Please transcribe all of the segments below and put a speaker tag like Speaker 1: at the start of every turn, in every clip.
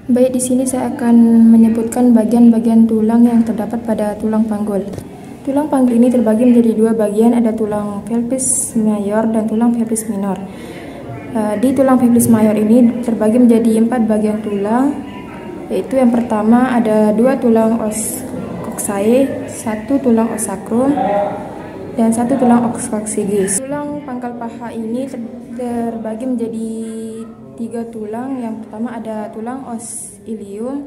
Speaker 1: Baik, di sini saya akan menyebutkan bagian-bagian tulang yang terdapat pada tulang panggul. Tulang panggul ini terbagi menjadi dua bagian, ada tulang pelvis mayor dan tulang pelvis minor. Di tulang pelvis mayor ini terbagi menjadi 4 bagian tulang, yaitu yang pertama ada 2 tulang os coccygeus, 1 tulang os sacrum, dan 1 tulang os coccygeus. Tulang pangkal paha ini terbagi menjadi 3 tulang. Yang pertama ada tulang os ilium,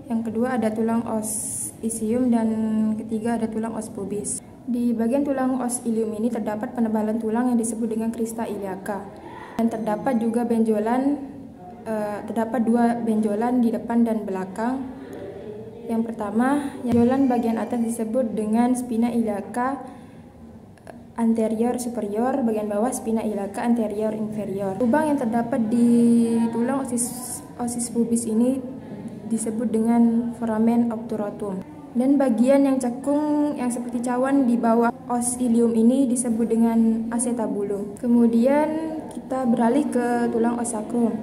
Speaker 1: yang kedua ada tulang os ischium, dan ketiga ada tulang os pubis. Di bagian tulang os ilium ini terdapat penebalan tulang yang disebut dengan crista iliaca, dan terdapat juga benjolan, terdapat 2 benjolan di depan dan belakang. Yang pertama, benjolan bagian atas disebut dengan spina iliaca anterior superior, bagian bawah spina iliaca anterior inferior. Lubang yang terdapat di tulang osis pubis ini disebut dengan foramen obturatum. Dan bagian yang cekung yang seperti cawan di bawah os ilium ini disebut dengan acetabulum. Kemudian kita beralih ke tulang os sacrum.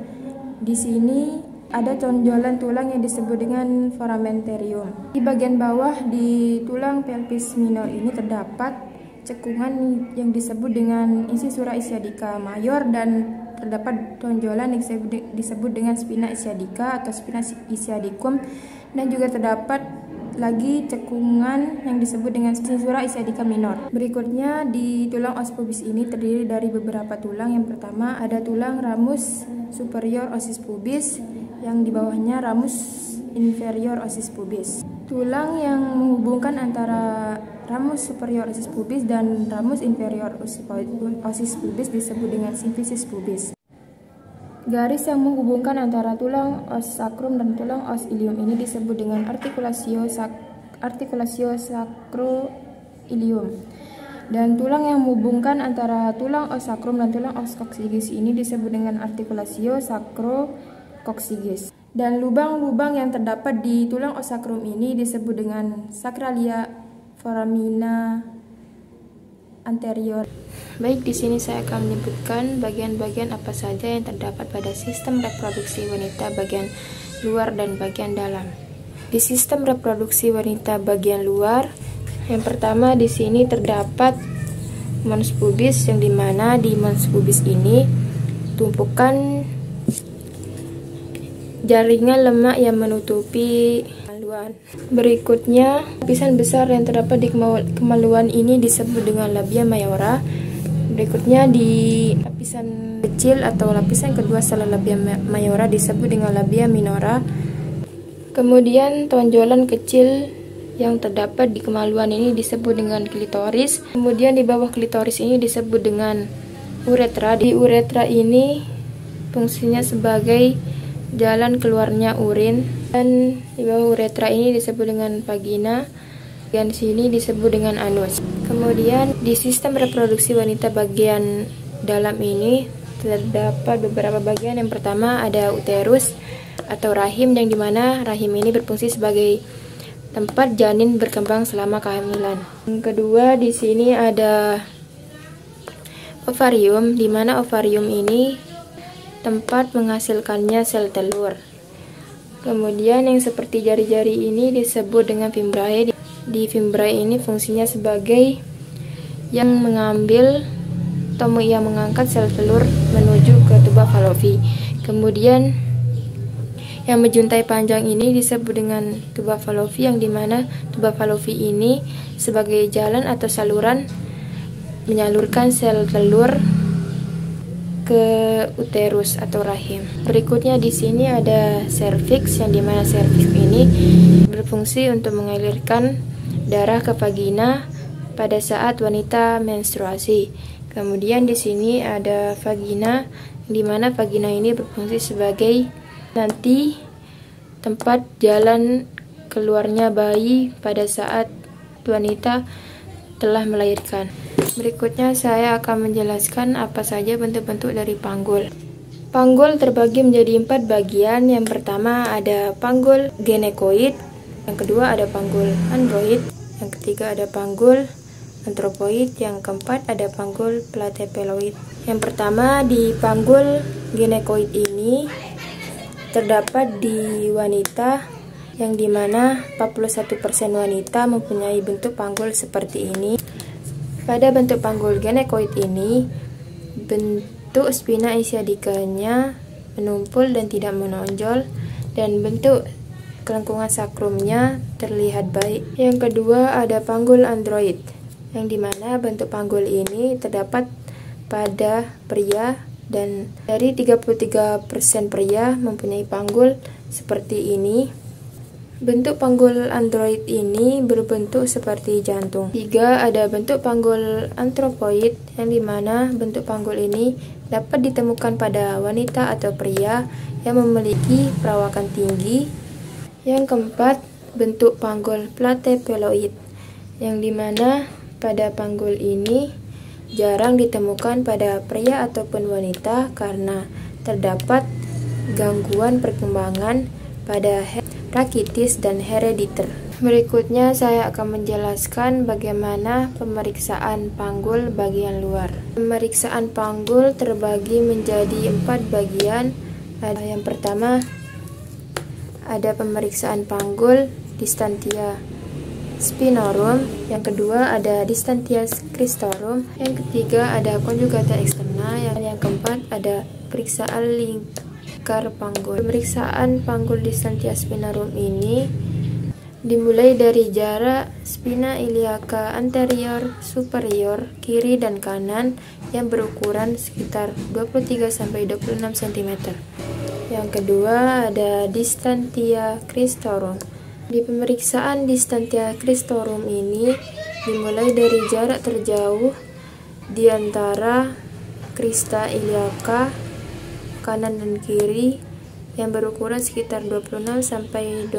Speaker 1: Di sini ada tonjolan tulang yang disebut dengan foramenterium. Di bagian bawah di tulang pelvis minor ini terdapat cekungan yang disebut dengan incisura ischiadica mayor, dan terdapat tonjolan yang disebut dengan spina ischiadica atau spina ischiadicum, dan juga terdapat lagi cekungan yang disebut dengan incisura ischiadica minor. Berikutnya di tulang os pubis ini terdiri dari beberapa tulang. Yang pertama ada tulang ramus superior osis pubis, yang di bawahnya ramus inferior osis pubis. Tulang yang menghubungkan antara ramus superior osis pubis dan ramus inferior osis pubis disebut dengan simfisis pubis. Garis yang menghubungkan antara tulang os sacrum dan tulang os ilium ini disebut dengan articulatio sacroilium. Dan tulang yang menghubungkan antara tulang os sacrum dan tulang os coccygeus ini disebut dengan articulatio sacrococcygeus. Dan lubang-lubang yang terdapat di tulang os sacrum ini disebut dengan sacralia foramina anterior. Baik, di sini saya akan menyebutkan bagian-bagian apa saja yang terdapat pada sistem reproduksi wanita bagian luar dan bagian dalam. Di sistem reproduksi wanita bagian luar, yang pertama di sini terdapat mons pubis, yang dimana di mons pubis ini tumpukan jaringan lemak yang menutupi kemaluan. Berikutnya, lapisan besar yang terdapat di kemaluan ini disebut dengan labia mayora. Berikutnya di lapisan kecil atau lapisan kedua setelah labia mayora disebut dengan labia minora. Kemudian tonjolan kecil yang terdapat di kemaluan ini disebut dengan klitoris. Kemudian di bawah klitoris ini disebut dengan uretra. Di uretra ini fungsinya sebagai jalan keluarnya urin, dan di bawah uretra ini disebut dengan vagina, dan sini disebut dengan anus. Kemudian di sistem reproduksi wanita bagian dalam ini terdapat beberapa bagian. Yang pertama ada uterus atau rahim, yang dimana rahim ini berfungsi sebagai tempat janin berkembang selama kehamilan. Yang kedua di sini ada ovarium, dimana ovarium ini tempat menghasilkannya sel telur. Kemudian yang seperti jari-jari ini disebut dengan fimbriae. Di fimbriae ini fungsinya sebagai yang mengambil atau yang mengangkat sel telur menuju ke tuba Fallopi. Kemudian yang menjuntai panjang ini disebut dengan tuba Fallopi, yang dimana tuba Fallopi ini sebagai jalan atau saluran menyalurkan sel telur ke uterus atau rahim. Berikutnya di sini ada serviks, yang dimana serviks ini berfungsi untuk mengalirkan darah ke vagina pada saat wanita menstruasi. Kemudian di sini ada vagina, di mana vagina ini berfungsi sebagai nanti tempat jalan keluarnya bayi pada saat wanita telah melahirkan. Berikutnya saya akan menjelaskan apa saja bentuk-bentuk dari panggul. Panggul terbagi menjadi 4 bagian. Yang pertama ada panggul genekoid, yang kedua ada panggul android, yang ketiga ada panggul antropoid, yang keempat ada panggul platypeloid. Yang pertama di panggul genekoid ini terdapat di wanita, yang dimana 41% wanita mempunyai bentuk panggul seperti ini. Pada bentuk panggul ginekoid ini, bentuk spina ischiadicanya menumpul dan tidak menonjol, dan bentuk kelengkungan sakrumnya terlihat baik. Yang kedua ada panggul android, yang dimana bentuk panggul ini terdapat pada pria, dan dari 33% pria mempunyai panggul seperti ini. Bentuk panggul android ini berbentuk seperti jantung. 3. Ada bentuk panggul antropoid, yang dimana bentuk panggul ini dapat ditemukan pada wanita atau pria yang memiliki perawakan tinggi. Yang keempat, bentuk panggul platypeloid, yang dimana pada panggul ini jarang ditemukan pada pria ataupun wanita karena terdapat gangguan perkembangan pada rakitis dan herediter. Berikutnya saya akan menjelaskan bagaimana pemeriksaan panggul bagian luar. Pemeriksaan panggul terbagi menjadi 4 bagian. Yang pertama ada pemeriksaan panggul distantia spinorum, yang kedua ada distantia cristorum, yang ketiga ada conjugata externa, yang keempat ada periksaan lingkar panggul. Pemeriksaan panggul distantia spinorum ini dimulai dari jarak spina iliaca anterior superior kiri dan kanan yang berukuran sekitar 23-26 cm. Yang kedua ada distantia cristorum. Di pemeriksaan distantia cristorum ini dimulai dari jarak terjauh di antara crista iliaca kanan dan kiri yang berukuran sekitar 26-29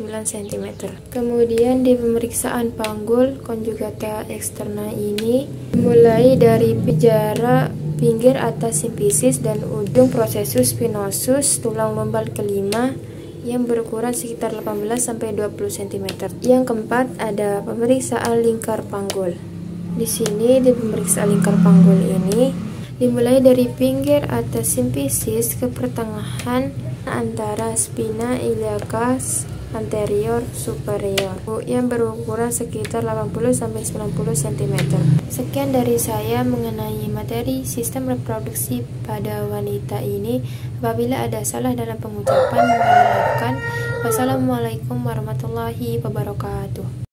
Speaker 1: cm. Kemudian di pemeriksaan panggul conjugata externa ini dimulai dari jarak pinggir atas simfisis dan ujung processus spinosus tulang lumbal kelima yang berukuran sekitar 18-20 cm. Yang keempat ada pemeriksaan lingkar panggul. Di sini di pemeriksaan lingkar panggul ini dimulai dari pinggir atas simfisis ke pertengahan antara spina iliaca anterior superior yang berukuran sekitar 80-90 cm. Sekian dari saya mengenai materi sistem reproduksi pada wanita ini. Apabila ada salah dalam pengucapan, mohon dimaafkan. Wassalamualaikum warahmatullahi wabarakatuh.